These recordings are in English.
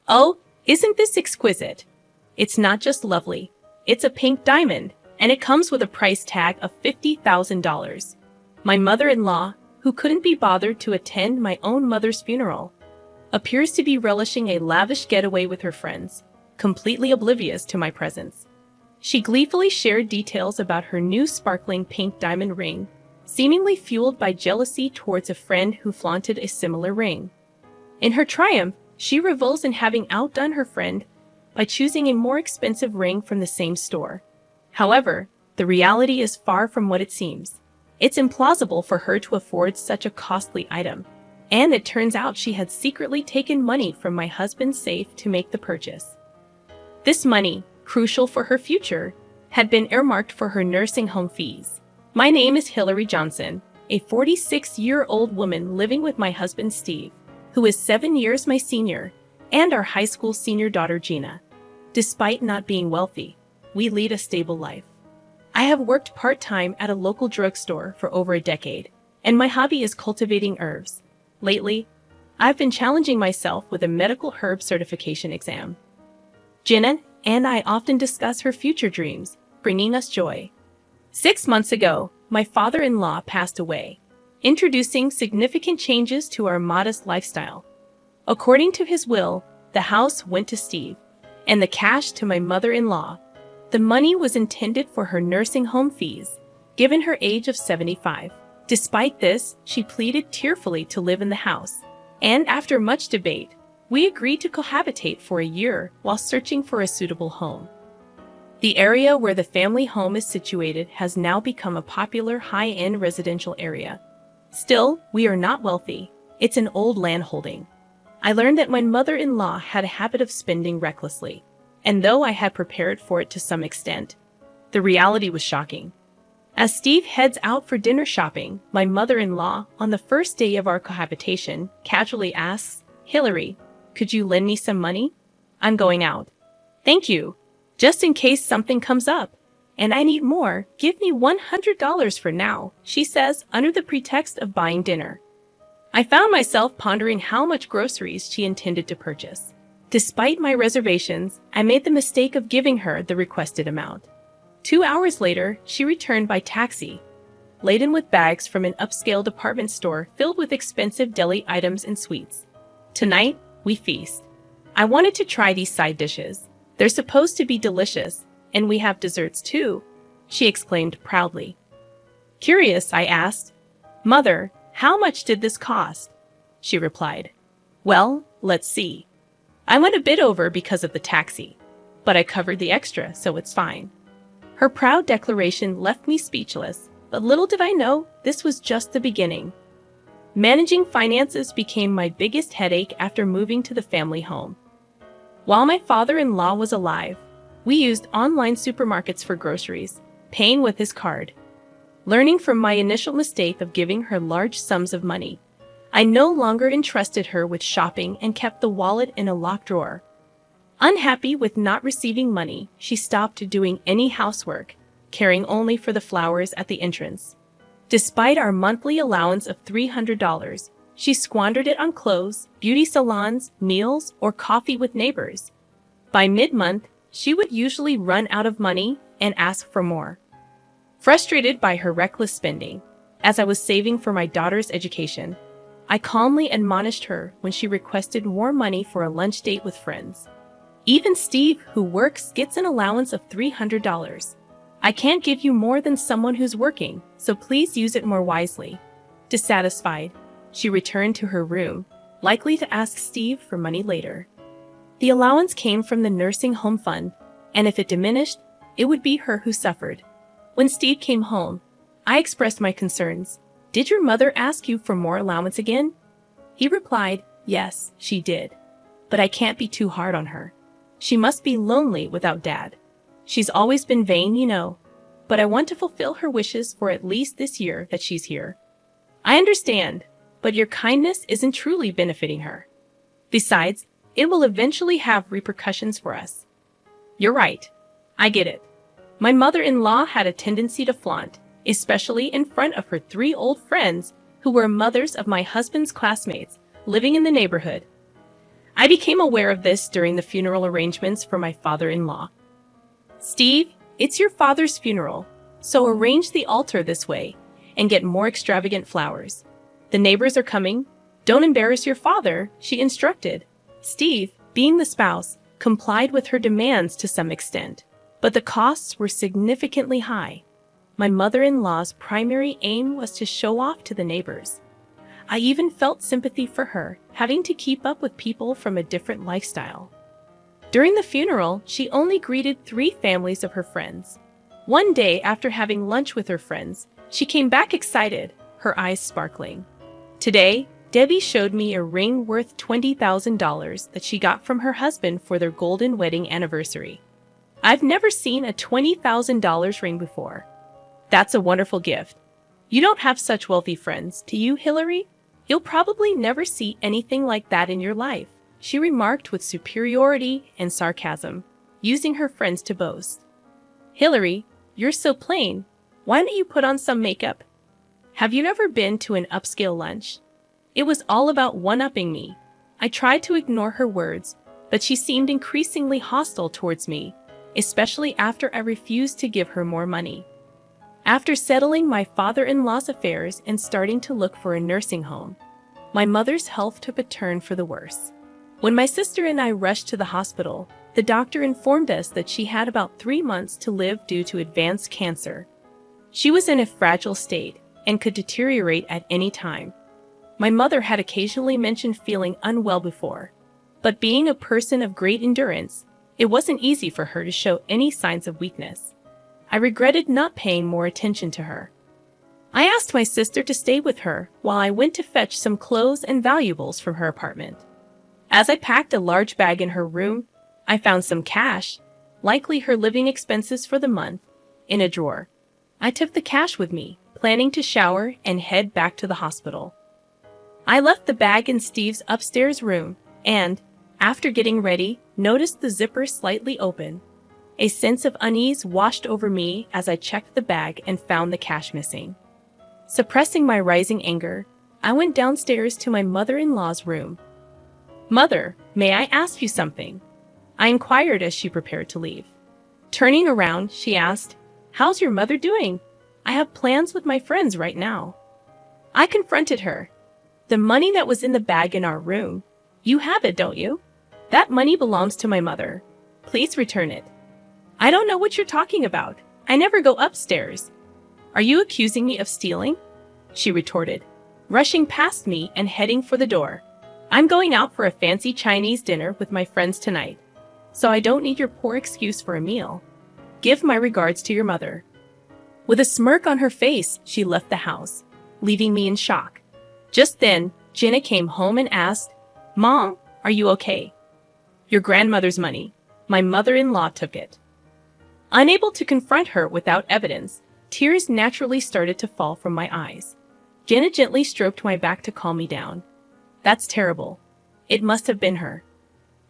Oh, isn't this exquisite? It's not just lovely, it's a pink diamond, and it comes with a price tag of $50,000. My mother-in-law, who couldn't be bothered to attend my own mother's funeral, appears to be relishing a lavish getaway with her friends, completely oblivious to my presence. She gleefully shared details about her new sparkling pink diamond ring, seemingly fueled by jealousy towards a friend who flaunted a similar ring. In her triumph, she revels in having outdone her friend by choosing a more expensive ring from the same store. However, the reality is far from what it seems. It's implausible for her to afford such a costly item, and it turns out she had secretly taken money from my husband's safe to make the purchase. This money, crucial for her future, had been earmarked for her nursing home fees. My name is Hillary Johnson, a 46-year-old woman living with my husband Steve, who is 7 years my senior, and our high school senior daughter Gina. Despite not being wealthy, we lead a stable life. I have worked part-time at a local drugstore for over a decade, and my hobby is cultivating herbs. Lately, I've been challenging myself with a medical herb certification exam. Gina and I often discuss her future dreams, bringing us joy. 6 months ago, my father-in-law passed away, introducing significant changes to our modest lifestyle. According to his will, the house went to Steve, and the cash to my mother-in-law. The money was intended for her nursing home fees, given her age of 75. Despite this, she pleaded tearfully to live in the house, and after much debate, we agreed to cohabitate for a year while searching for a suitable home. The area where the family home is situated has now become a popular high-end residential area. Still, we are not wealthy. It's an old landholding. I learned that my mother-in-law had a habit of spending recklessly, and though I had prepared for it to some extent, the reality was shocking. As Steve heads out for dinner shopping, my mother-in-law, on the first day of our cohabitation, casually asks, "Hillary, could you lend me some money? I'm going out." "Thank you. Just in case something comes up. And I need more, give me $100 for now," she says under the pretext of buying dinner. I found myself pondering how much groceries she intended to purchase. Despite my reservations, I made the mistake of giving her the requested amount. 2 hours later, she returned by taxi, laden with bags from an upscale department store filled with expensive deli items and sweets. "Tonight, we feast. I wanted to try these side dishes. They're supposed to be delicious, and we have desserts too," she exclaimed proudly. Curious, I asked, "Mother, how much did this cost?" She replied, "Well, let's see. I went a bit over because of the taxi, but I covered the extra, so it's fine." Her proud declaration left me speechless, but little did I know this was just the beginning. Managing finances became my biggest headache after moving to the family home. While my father-in-law was alive, we used online supermarkets for groceries, paying with his card. Learning from my initial mistake of giving her large sums of money, I no longer entrusted her with shopping and kept the wallet in a locked drawer. Unhappy with not receiving money, she stopped doing any housework, caring only for the flowers at the entrance. Despite our monthly allowance of $300, she squandered it on clothes, beauty salons, meals, or coffee with neighbors. By mid-month, she would usually run out of money and ask for more. Frustrated by her reckless spending, as I was saving for my daughter's education, I calmly admonished her when she requested more money for a lunch date with friends. "Even Steve, who works, gets an allowance of $300. I can't give you more than someone who's working, so please use it more wisely." Dissatisfied, she returned to her room, likely to ask Steve for money later. The allowance came from the nursing home fund, and if it diminished, it would be her who suffered. When Steve came home, I expressed my concerns. "Did your mother ask you for more allowance again?" He replied, "Yes, she did. But I can't be too hard on her. She must be lonely without Dad. She's always been vain, you know. But I want to fulfill her wishes for at least this year that she's here." "I understand, but your kindness isn't truly benefiting her. Besides, it will eventually have repercussions for us." "You're right. I get it. My mother-in-law had a tendency to flaunt, especially in front of her 3 old friends who were mothers of my husband's classmates living in the neighborhood. I became aware of this during the funeral arrangements for my father-in-law. Steve, it's your father's funeral, so arrange the altar this way and get more extravagant flowers. The neighbors are coming. Don't embarrass your father, she instructed. Steve, being the spouse, complied with her demands to some extent, but the costs were significantly high. My mother-in-law's primary aim was to show off to the neighbors. I even felt sympathy for her, having to keep up with people from a different lifestyle. During the funeral, she only greeted 3 families of her friends. One day, after having lunch with her friends, she came back excited, her eyes sparkling. Today, Debbie showed me a ring worth $20,000 that she got from her husband for their golden wedding anniversary. I've never seen a $20,000 ring before. That's a wonderful gift. You don't have such wealthy friends, do you, Hillary? You'll probably never see anything like that in your life, she remarked with superiority and sarcasm, using her friends to boast. Hillary, you're so plain. Why don't you put on some makeup? Have you ever been to an upscale lunch? It was all about one-upping me. I tried to ignore her words, but she seemed increasingly hostile towards me, especially after I refused to give her more money. After settling my father-in-law's affairs and starting to look for a nursing home, my mother's health took a turn for the worse. When my sister and I rushed to the hospital, the doctor informed us that she had about 3 months to live due to advanced cancer. She was in a fragile state and could deteriorate at any time. My mother had occasionally mentioned feeling unwell before, but being a person of great endurance, it wasn't easy for her to show any signs of weakness. I regretted not paying more attention to her. I asked my sister to stay with her while I went to fetch some clothes and valuables from her apartment. As I packed a large bag in her room, I found some cash, likely her living expenses for the month, in a drawer. I took the cash with me, planning to shower and head back to the hospital. I left the bag in Steve's upstairs room and, after getting ready, noticed the zipper slightly open. A sense of unease washed over me as I checked the bag and found the cash missing. Suppressing my rising anger, I went downstairs to my mother-in-law's room. "Mother, may I ask you something?" I inquired as she prepared to leave. Turning around, she asked, "How's your mother doing? I have plans with my friends right now." I confronted her. "The money that was in the bag in our room, you have it, don't you? That money belongs to my mother. Please return it." "I don't know what you're talking about. I never go upstairs." "Are you accusing me of stealing?" she retorted, rushing past me and heading for the door. "I'm going out for a fancy Chinese dinner with my friends tonight, so I don't need your poor excuse for a meal. Give my regards to your mother." With a smirk on her face, she left the house, leaving me in shock. Just then, Jenna came home and asked, "Mom, are you okay?" "Your grandmother's money. My mother-in-law took it." Unable to confront her without evidence, tears naturally started to fall from my eyes. Jenna gently stroked my back to calm me down. "That's terrible. It must have been her.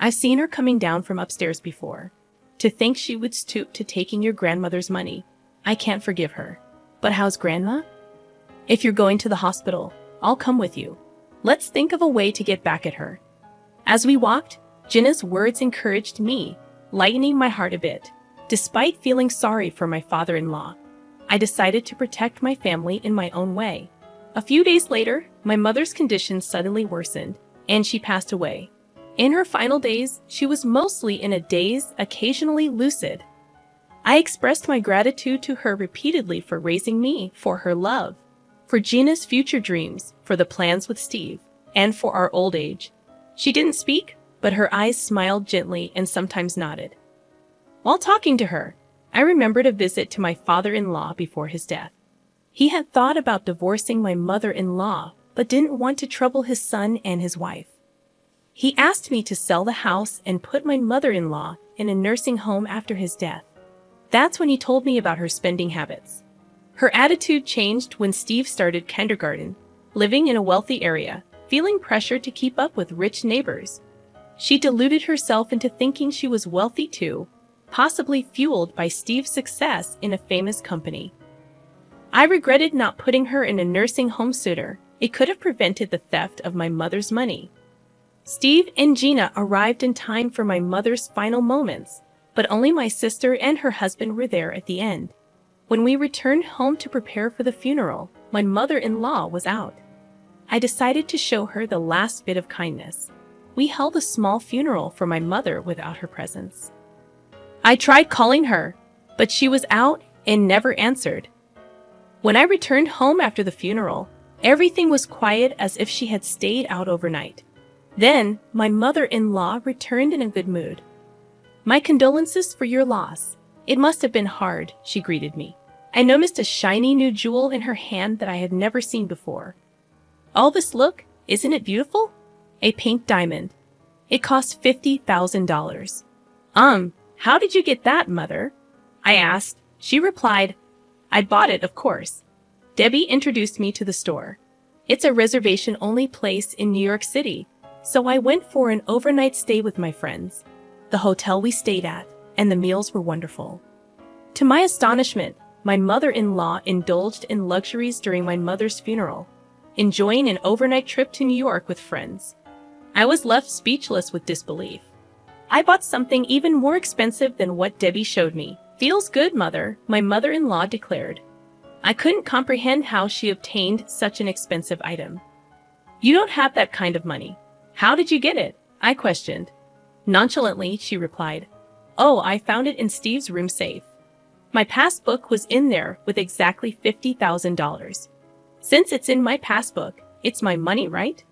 I've seen her coming down from upstairs before. To think she would stoop to taking your grandmother's money. I can't forgive her. But how's Grandma? If you're going to the hospital, I'll come with you. Let's think of a way to get back at her." As we walked, Jenna's words encouraged me, lightening my heart a bit. Despite feeling sorry for my father-in-law, I decided to protect my family in my own way. A few days later, my mother's condition suddenly worsened, and she passed away. In her final days, she was mostly in a daze, occasionally lucid. I expressed my gratitude to her repeatedly for raising me, for her love, for Gina's future dreams, for the plans with Steve, and for our old age. She didn't speak, but her eyes smiled gently and sometimes nodded. While talking to her, I remembered a visit to my father-in-law before his death. He had thought about divorcing my mother-in-law, but didn't want to trouble his son and his wife. He asked me to sell the house and put my mother-in-law in a nursing home after his death. That's when he told me about her spending habits. Her attitude changed when Steve started kindergarten, living in a wealthy area, feeling pressure to keep up with rich neighbors. She deluded herself into thinking she was wealthy too, possibly fueled by Steve's success in a famous company. I regretted not putting her in a nursing home sooner. It could have prevented the theft of my mother's money. Steve and Gina arrived in time for my mother's final moments, but only my sister and her husband were there at the end. When we returned home to prepare for the funeral, my mother-in-law was out. I decided to show her the last bit of kindness. We held a small funeral for my mother without her presence. I tried calling her, but she was out and never answered. When I returned home after the funeral, everything was quiet as if she had stayed out overnight. Then, my mother-in-law returned in a good mood. "My condolences for your loss. It must have been hard," she greeted me. I noticed a shiny new jewel in her hand that I had never seen before. "Oh, this look, isn't it beautiful?" "A pink diamond. It cost $50,000. How did you get that, Mother?" I asked. She replied, "I bought it, of course." Debbie introduced me to the store. It's a reservation-only place in New York City, so I went for an overnight stay with my friends. The hotel we stayed at, and the meals were wonderful. To my astonishment, my mother-in-law indulged in luxuries during my mother's funeral, enjoying an overnight trip to New York with friends. I was left speechless with disbelief. I bought something even more expensive than what Debbie showed me. "Feels good, Mother," my mother-in-law declared. I couldn't comprehend how she obtained such an expensive item. "You don't have that kind of money. How did you get it?" I questioned. Nonchalantly, she replied, "Oh, I found it in Steve's room safe. My passbook was in there with exactly $50,000. Since it's in my passbook, it's my money, right?"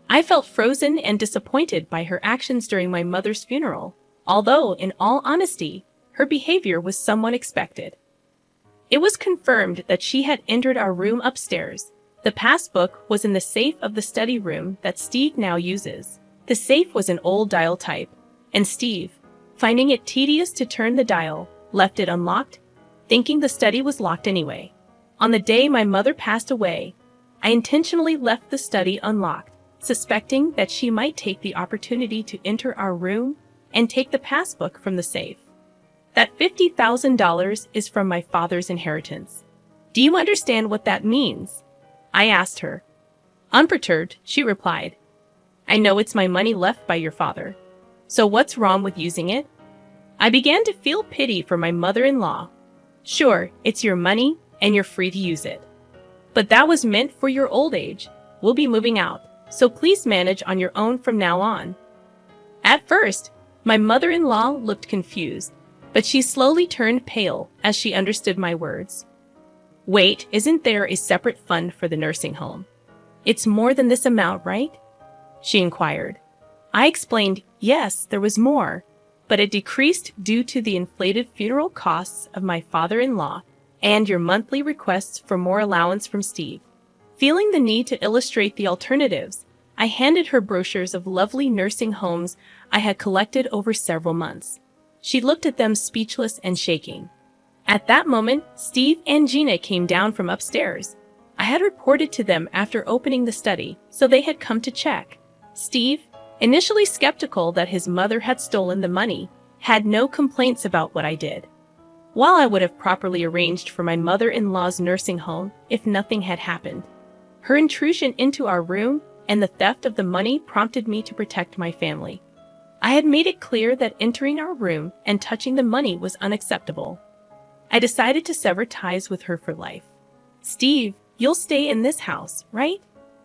I felt frozen and disappointed by her actions during my mother's funeral, although, in all honesty, her behavior was somewhat expected. It was confirmed that she had entered our room upstairs. The passbook was in the safe of the study room that Steve now uses. The safe was an old dial type, and Steve, finding it tedious to turn the dial, left it unlocked, thinking the study was locked anyway. On the day my mother passed away, I intentionally left the study unlocked, suspecting that she might take the opportunity to enter our room and take the passbook from the safe. That $50,000 is from my father's inheritance. "Do you understand what that means?" I asked her. Unperturbed, she replied, "I know it's my money left by your father. So what's wrong with using it?" I began to feel pity for my mother-in-law. "Sure, it's your money and you're free to use it. But that was meant for your old age. We'll be moving out, so please manage on your own from now on." At first, my mother-in-law looked confused, but she slowly turned pale as she understood my words. "Wait, isn't there a separate fund for the nursing home? It's more than this amount, right?" she inquired. I explained, yes, there was more, but it decreased due to the inflated funeral costs of my father-in-law and your monthly requests for more allowance from Steve. Feeling the need to illustrate the alternatives, I handed her brochures of lovely nursing homes I had collected over several months. She looked at them speechless and shaking. At that moment, Steve and Gina came down from upstairs. I had reported to them after opening the study, so they had come to check. Steve, initially skeptical that his mother had stolen the money, had no complaints about what I did. While I would have properly arranged for my mother-in-law's nursing home if nothing had happened, her intrusion into our room and the theft of the money prompted me to protect my family. I had made it clear that entering our room and touching the money was unacceptable. I decided to sever ties with her for life. "Steve, you'll stay in this house, right?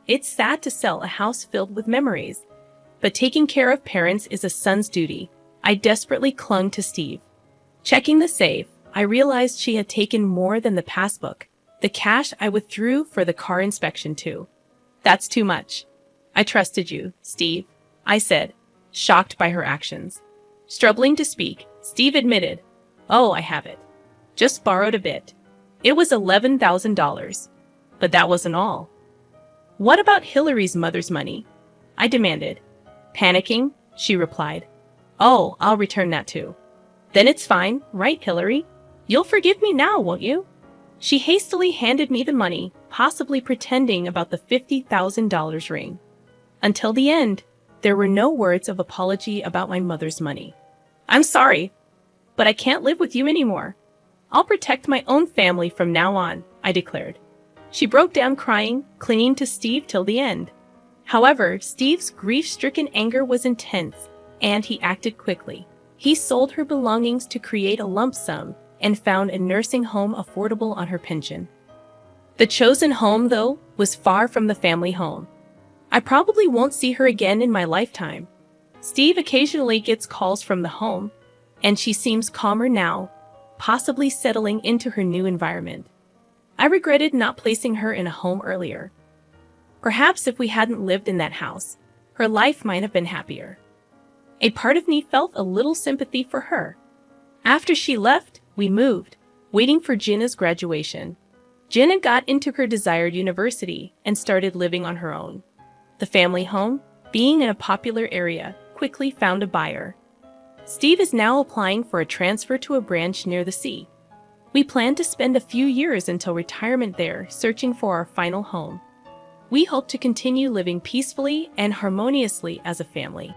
It's sad to sell a house filled with memories, but taking care of parents is a son's duty." I desperately clung to Steve. Checking the safe, I realized she had taken more than the passbook. The cash I withdrew for the car inspection too. "That's too much. I trusted you, Steve," I said, shocked by her actions. Struggling to speak, Steve admitted, "Oh, I have it. Just borrowed a bit. It was $11,000. But that wasn't all." "What about Hillary's mother's money?" I demanded. Panicking, she replied, "Oh, I'll return that too." "Then it's fine, right, Hillary? You'll forgive me now, won't you?" She hastily handed me the money, possibly pretending about the $50,000 ring. Until the end, there were no words of apology about my mother's money. "I'm sorry, but I can't live with you anymore. I'll protect my own family from now on," I declared. She broke down crying, clinging to Steve till the end. However, Steve's grief-stricken anger was intense, and he acted quickly. He sold her belongings to create a lump sum and found a nursing home affordable on her pension. The chosen home, though, was far from the family home. I probably won't see her again in my lifetime. Steve occasionally gets calls from the home, and she seems calmer now, possibly settling into her new environment. I regretted not placing her in a home earlier. Perhaps if we hadn't lived in that house, her life might have been happier. A part of me felt a little sympathy for her. After she left, we moved, waiting for Jenna's graduation. Jenna got into her desired university and started living on her own. The family home, being in a popular area, quickly found a buyer. Steve is now applying for a transfer to a branch near the sea. We plan to spend a few years until retirement there, searching for our final home. We hope to continue living peacefully and harmoniously as a family.